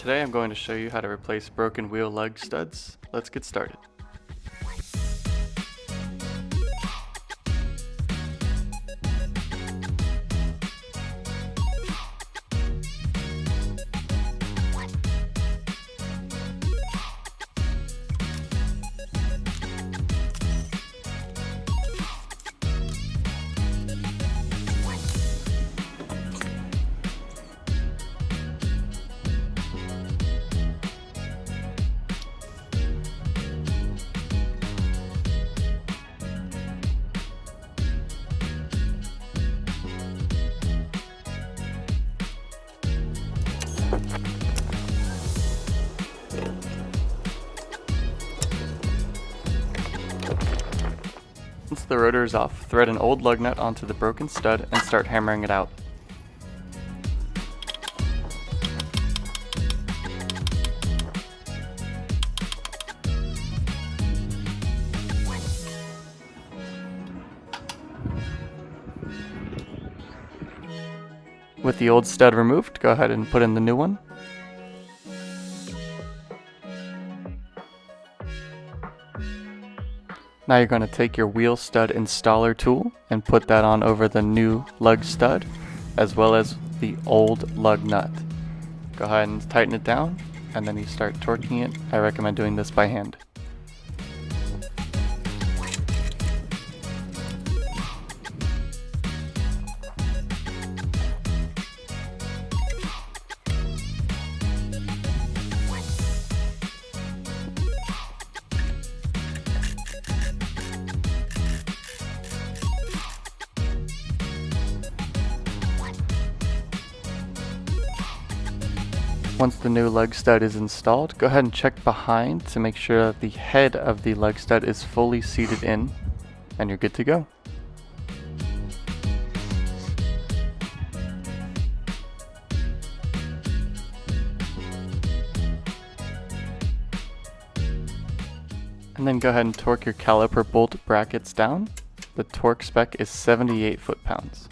Today I'm going to show you how to replace broken wheel lug studs. Let's get started. Once the rotor is off, thread an old lug nut onto the broken stud and start hammering it out. With the old stud removed, go ahead and put in the new one. Now you're going to take your wheel stud installer tool and put that on over the new lug stud as well as the old lug nut. Go ahead and tighten it down and then you start torquing it. I recommend doing this by hand. Once the new lug stud is installed, go ahead and check behind to make sure that the head of the lug stud is fully seated in, and you're good to go. And then go ahead and torque your caliper bolt brackets down. The torque spec is 78 foot-pounds.